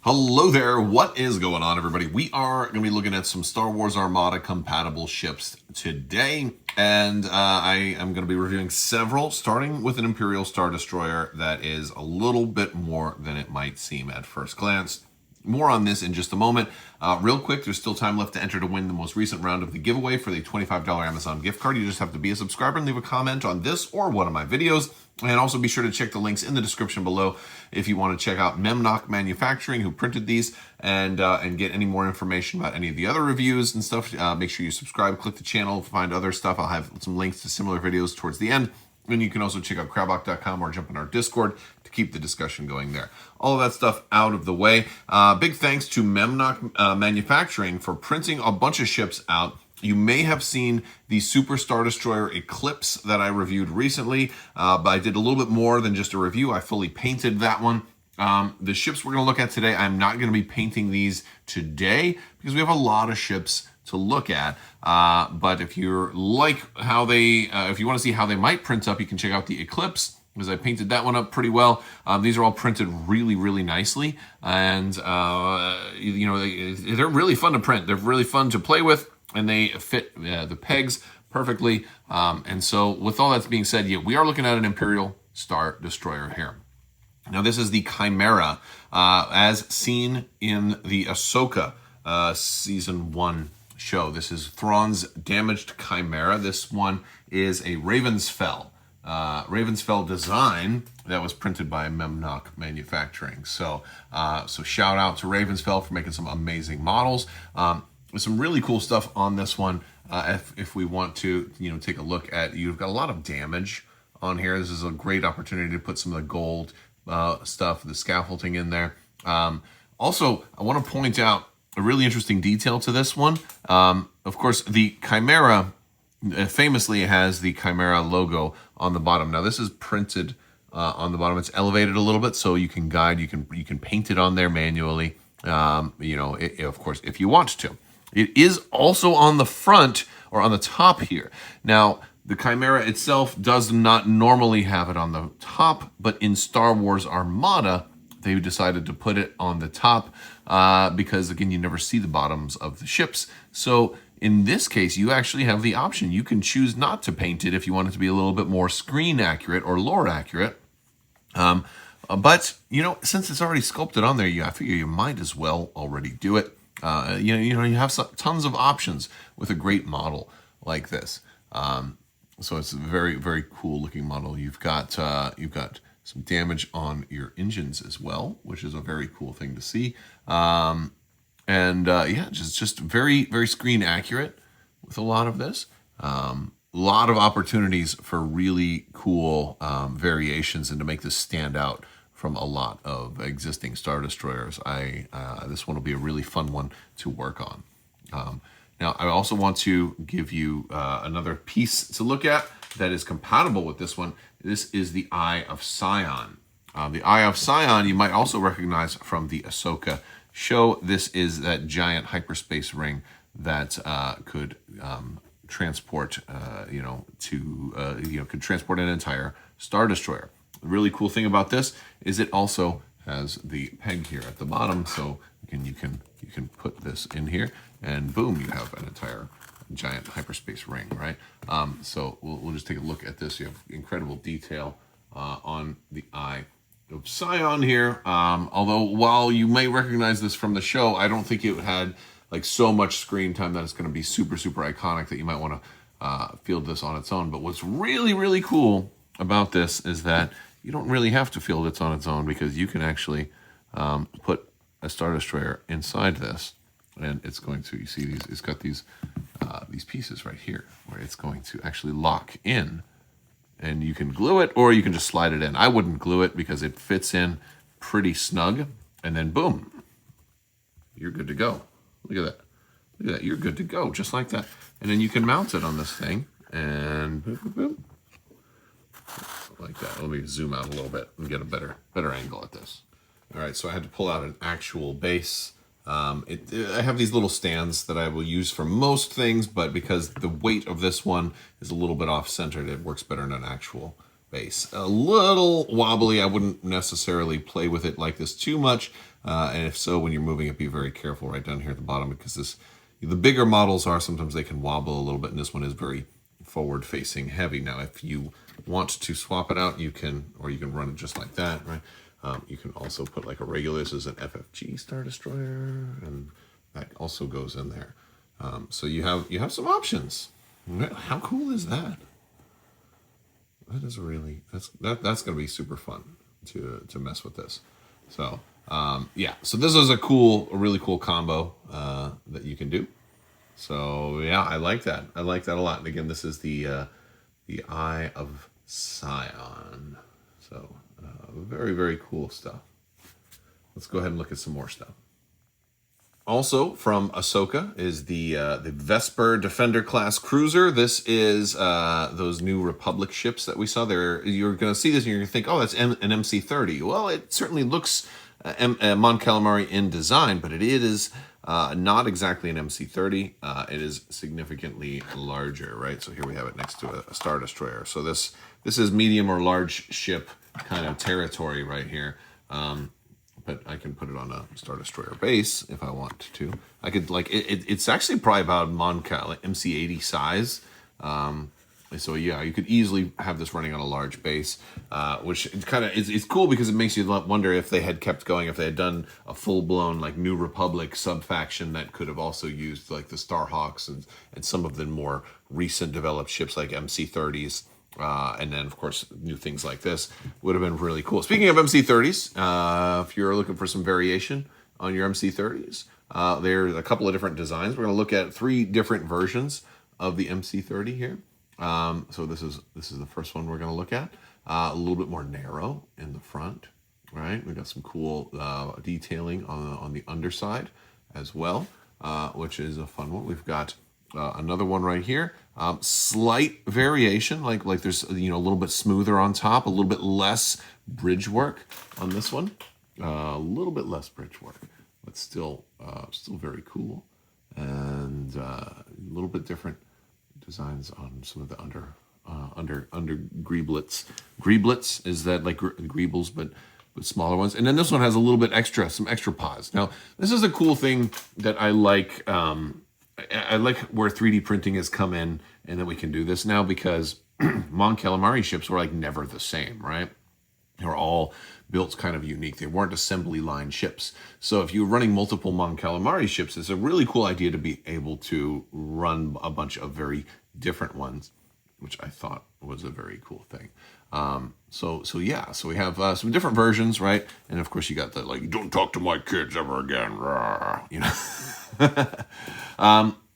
Hello there, what is going on, everybody? We are going to be looking at some Star Wars Armada compatible ships today, and I am going to be reviewing several, starting with an Imperial Star Destroyer that is a little bit more than it might seem at first glance. More on this in just a moment. Real quick, there's still time left to enter to win the most recent round of the giveaway for the $25 Amazon gift card. You just have to be a subscriber and leave a comment on this or one of my videos. And also be sure to check the links in the description below if you want to check out Memnoch Manufacturing, who printed these, and get any more information about any of the other reviews and stuff. Make sure you subscribe, click the channel, find other stuff. I'll have some links to similar videos towards the end. And you can also check out Crabbok.com or jump in our Discord to keep the discussion going there. All of that stuff out of the way. Big thanks to Memnoch Manufacturing for printing a bunch of ships out. You may have seen the Super Star Destroyer Eclipse that I reviewed recently, but I did a little bit more than just a review. I fully painted that one. The ships we're going to look at today, I'm not going to be painting these today because we have a lot of ships to look at. But if you're like how they, if you want to see how they might print up, you can check out the Eclipse, because I painted that one up pretty well. These are all printed really, really nicely, and you know, they're really fun to print. They're really fun to play with, and they fit the pegs perfectly. And so, with all that being said, yeah, we are looking at an Imperial Star Destroyer here. Now, this is the Chimera, as seen in the Ahsoka Season 1 show. This is Thrawn's damaged Chimera. This one is a Ravensfell design that was printed by Memnoch Manufacturing. So, so shout out to Ravensfell for making some amazing models. There's some really cool stuff on this one. If we want to, you know, take a look at, you've got a lot of damage on here. This is a great opportunity to put some of the gold stuff, the scaffolding in there. Also, I want to point out a really interesting detail to this one. Of course, the Chimera famously has the Chimera logo on the bottom. Now, this is printed on the bottom. It's elevated a little bit, so you can guide. You can paint it on there manually. You know, of course, if you want to. It is also on the front or on the top here. Now, the Chimera itself does not normally have it on the top, but in Star Wars Armada, they decided to put it on the top because, again, you never see the bottoms of the ships. So in this case, you actually have the option. You can choose not to paint it if you want it to be a little bit more screen accurate or lore accurate. But, you know, since it's already sculpted on there, I figure you might as well already do it. You know, you have tons of options with a great model like this. So it's a very, very cool looking model. You've got some damage on your engines as well, which is a very cool thing to see. Yeah, just very, very screen accurate with a lot of this. A lot of opportunities for really cool variations and to make this stand out from a lot of existing Star Destroyers. This one will be a really fun one to work on. Now, I also want to give you another piece to look at that is compatible with this one. This is the Eye of Scion. The Eye of Scion you might also recognize from the Ahsoka show. This is that giant hyperspace ring that could transport, could transport an entire Star Destroyer. The really cool thing about this is it also has the peg here at the bottom, so you can put this in here, and boom, you have an entire giant hyperspace ring, right? So we'll just take a look at this. You have incredible detail on the Eye of Scion here. Although while you may recognize this from the show, I don't think it had like so much screen time that it's going to be super, super iconic that you might want to field this on its own. But what's really, really cool about this is that you don't really have to field it on its own, because you can actually put a Star Destroyer inside this, and it's going to, you see these, it's got these pieces right here where it's going to actually lock in, and you can glue it or you can just slide it in. I wouldn't glue it because it fits in pretty snug, and then boom, you're good to go. Look at that. Look at that. You're good to go, just like that. And then you can mount it on this thing, and boop, boop, boop. Like that. Let me zoom out a little bit and get a better angle at this. All right, so I had to pull out an actual base. I have these little stands that I will use for most things, but because the weight of this one is a little bit off-centered, it works better in an actual base. A little wobbly. I wouldn't necessarily play with it like this too much. And if so, when you're moving it, be very careful right down here at the bottom, because the bigger models are, sometimes they can wobble a little bit, and this one is very forward-facing heavy. Now, if you want to swap it out, you can, or you can run it just like that, right? You can also put like a regular, this is an FFG Star Destroyer, and that also goes in there. So you have some options. How cool is that? That is really, that's going to be super fun to mess with this. So yeah, so this is a really cool combo that you can do. So yeah, I like that. I like that a lot. And again, this is the Eye of Scion. So very, very cool stuff. Let's go ahead and look at some more stuff. Also from Ahsoka is the Vesper Defender class cruiser. This is those new Republic ships that we saw there. You're going to see this and you're going to think, oh, that's an MC30. Well, it certainly looks Mon Calamari in design, but it is not exactly an MC30. It is significantly larger, right? So here we have it next to a Star Destroyer. So this is medium or large ship kind of territory right here. But I can put it on a Star Destroyer base if I want to. I could, like, it's actually probably about Mon Cal, like MC80 size. So yeah, you could easily have this running on a large base, which kind of is cool because it makes you wonder if they had kept going, if they had done a full-blown like New Republic sub-faction that could have also used like the Starhawks and some of the more recent developed ships like MC30s. And then, of course, new things like this would have been really cool. Speaking of MC30s, if you're looking for some variation on your MC30s, there's a couple of different designs. We're going to look at 3 different versions of the MC30 here. So this is the first one we're going to look at. A little bit more narrow in the front, right? We've got some cool detailing on the underside as well, which is a fun one. We've got another one right here. Slight variation, like there's a little bit smoother on top, a little bit less bridge work on this one, a little bit less bridge work, but still very cool, and a little bit different designs on some of the under greeblets. Greeblets is that like greebles, but smaller ones. And then this one has a little bit some extra paws. Now this is a cool thing that I like. I like where 3D printing has come in and that we can do this now, because Mon Calamari ships were like never the same, right? They were all built kind of unique. They weren't assembly line ships. So if you're running multiple Mon Calamari ships, it's a really cool idea to be able to run a bunch of very different ones, which I thought was a very cool thing. So yeah, so we have some different versions, right? And of course you got the like, don't talk to my kids ever again,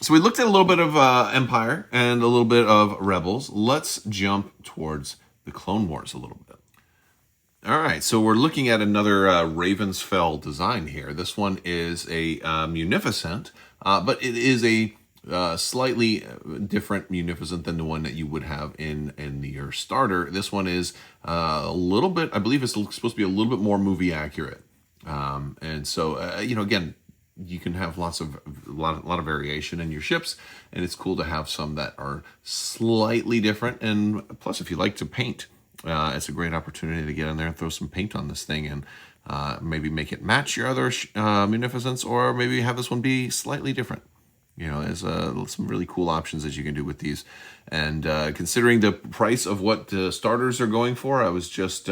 So we looked at a little bit of Empire and a little bit of Rebels. Let's jump towards the Clone Wars a little bit. All right, so we're looking at another Ravensfell design here. This one is a Munificent, but it is a slightly different Munificent than the one that you would have in your starter. This one is a little bit, I believe it's supposed to be a little bit more movie accurate. And so, again, you can have a lot of variation in your ships, and it's cool to have some that are slightly different. And plus, if you like to paint, it's a great opportunity to get in there and throw some paint on this thing and maybe make it match your other Munificents, or maybe have this one be slightly different. There's some really cool options that you can do with these. And considering the price of what the starters are going for, I was just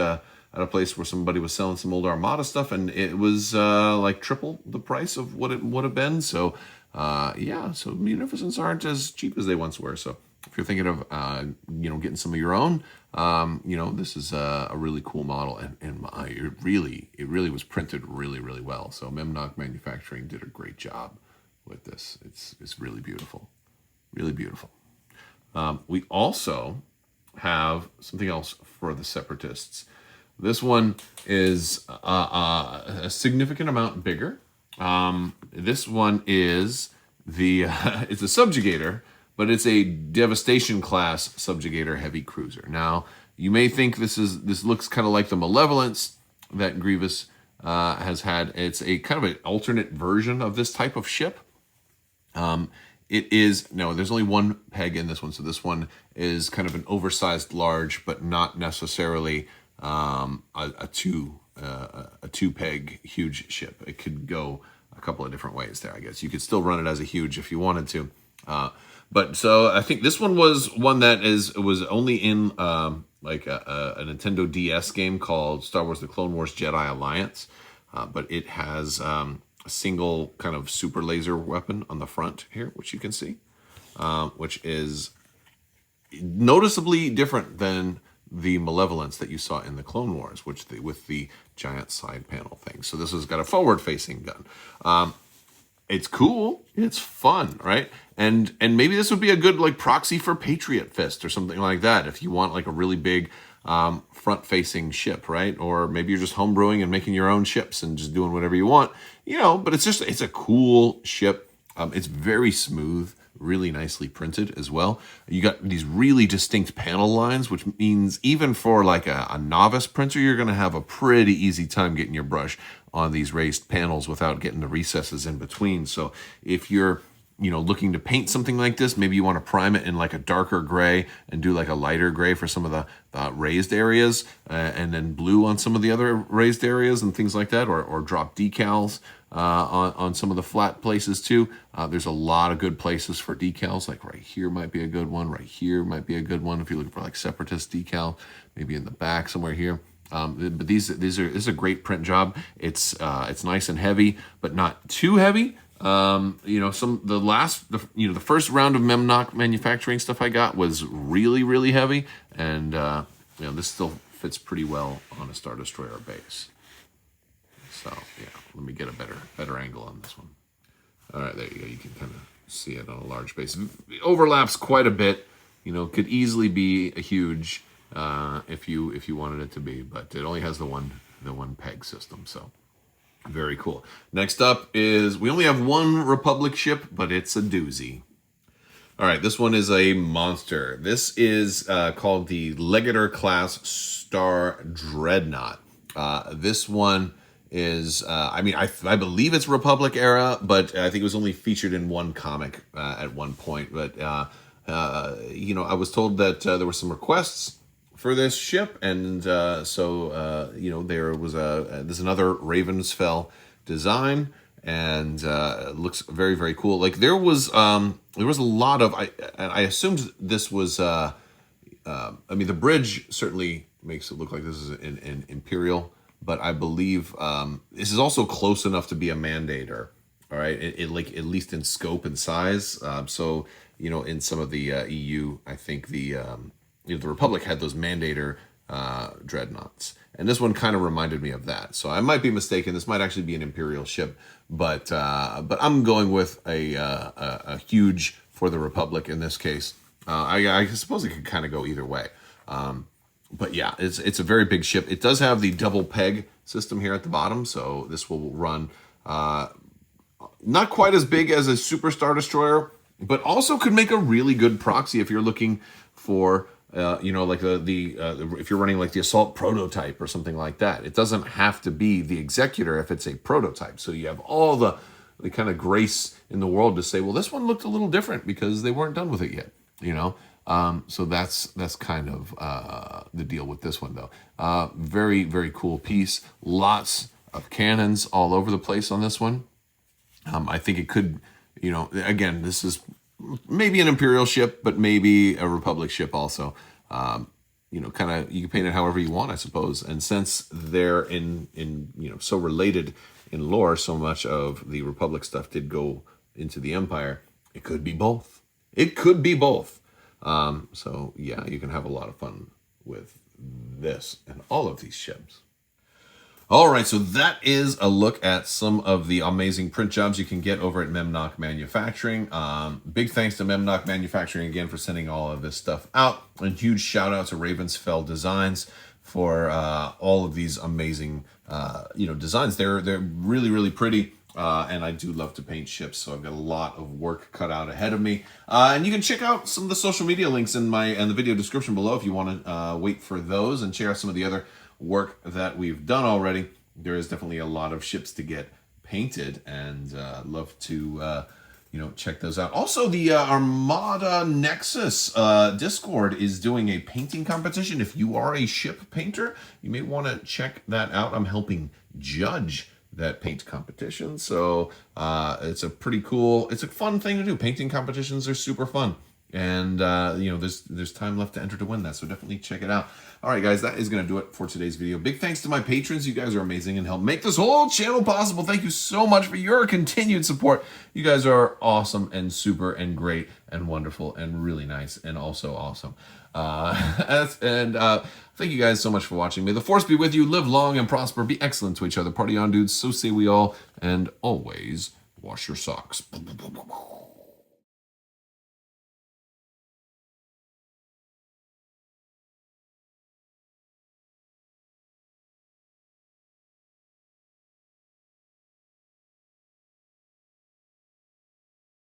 at a place where somebody was selling some old Armada stuff, and it was like triple the price of what it would have been. So yeah, so Munificents aren't as cheap as they once were. So if you're thinking of getting some of your own, this is a really cool model, and it really was printed really, really well. So Memnoch Manufacturing did a great job with this. It's really beautiful, really beautiful. We also have something else for the Separatists. This one is a significant amount bigger. This one is it's a subjugator, but it's a Devastation class subjugator heavy cruiser. Now, you may think this looks kind of like the Malevolence that Grievous has had. It's a kind of an alternate version of this type of ship. it is, no, there's only one peg in this one. So this one is kind of an oversized large, but not necessarily a two peg huge ship. It could go a couple of different ways there, I guess. You could still run it as a huge if you wanted to. But so I think this one was one that was only in like a Nintendo DS game called Star Wars: The Clone Wars Jedi Alliance. But it has a single kind of super laser weapon on the front here, which you can see, which is noticeably different than the Malevolence that you saw in the Clone Wars, with the giant side panel thing. So this has got a forward-facing gun. It's cool. It's fun, right? And maybe this would be a good like proxy for Patriot Fist or something like that if you want like a really big front-facing ship, right? Or maybe you're just homebrewing and making your own ships and just doing whatever you want, but it's a cool ship. It's very smooth, really nicely printed as well. You got these really distinct panel lines, which means even for like a novice printer, you're going to have a pretty easy time getting your brush on these raised panels without getting the recesses in between. So if you're looking to paint something like this, maybe you want to prime it in like a darker gray and do like a lighter gray for some of the raised areas, and then blue on some of the other raised areas and things like that, or drop decals on some of the flat places too. There's a lot of good places for decals, like right here might be a good one, right here might be a good one if you're looking for like Separatist decal, maybe in the back somewhere here. But this is a great print job. It's nice and heavy, but not too heavy. The first round of Memnoch Manufacturing stuff I got was really, really heavy, and this still fits pretty well on a Star Destroyer base. So yeah, let me get a better angle on this one. All right, there you go. You can kind of see it on a large base. It overlaps quite a bit. Could easily be a huge if you wanted it to be, but it only has the one peg system. So. Very cool. Next up is, we only have one Republic ship, but it's a doozy. All right, this one is a monster. This is called the Legator class Star Dreadnought. This one is, I believe it's Republic era, but I think it was only featured in one comic at one point. But, I was told that there were some requests for this ship, and so there was there's another Ravensfell design, and it looks very, very cool. Like there was a lot of, I assumed this was the bridge certainly makes it look like this is an Imperial, but I believe this is also close enough to be a Mandator. All right, it like at least in scope and size. So in some of the EU, I think the Republic had those Mandator dreadnoughts, and this one kind of reminded me of that. So I might be mistaken. This might actually be an Imperial ship, but I'm going with a huge for the Republic in this case. I suppose it could kind of go either way. But yeah, it's a very big ship. It does have the double peg system here at the bottom, so this will run not quite as big as a Super Star Destroyer, but also could make a really good proxy if you're looking for like if you're running like the assault prototype or something like that. It doesn't have to be the Executor if it's a prototype. So you have all the kind of grace in the world to say, well, this one looked a little different because they weren't done with it yet. So that's kind of the deal with this one though. Very, very cool piece. Lots of cannons all over the place on this one. I think it could, again, this is maybe an Imperial ship, but maybe a Republic ship also. You can paint it however you want, I suppose. And since they're in so related in lore, so much of the Republic stuff did go into the Empire, it could be both. It could be both. So yeah, you can have a lot of fun with this and all of these ships. All right, so that is a look at some of the amazing print jobs you can get over at Memnoch Manufacturing. Big thanks to Memnoch Manufacturing again for sending all of this stuff out. A huge shout out to Ravensfell Designs for all of these amazing designs. They're really, really pretty. And I do love to paint ships, so I've got a lot of work cut out ahead of me. And you can check out some of the social media links in the video description below if you want to wait for those and check out some of the other work that we've done already. There is definitely a lot of ships to get painted, and love to check those out. Also, the Armada Nexus Discord is doing a painting competition. If you are a ship painter, you may want to check that out. I'm helping judge that paint competition, so it's a pretty cool, it's a fun thing to do. Painting competitions are super fun, and there's time left to enter to win that, so definitely check it out. All right, guys, that is going to do it for today's video. Big thanks to my patrons. You guys are amazing and help make this whole channel possible. Thank you so much for your continued support. You guys are awesome and super and great and wonderful and really nice and also awesome. Thank you guys so much for watching. May the force be with you. Live long and prosper. Be excellent to each other. Party on, dudes. So say we all. And always wash your socks.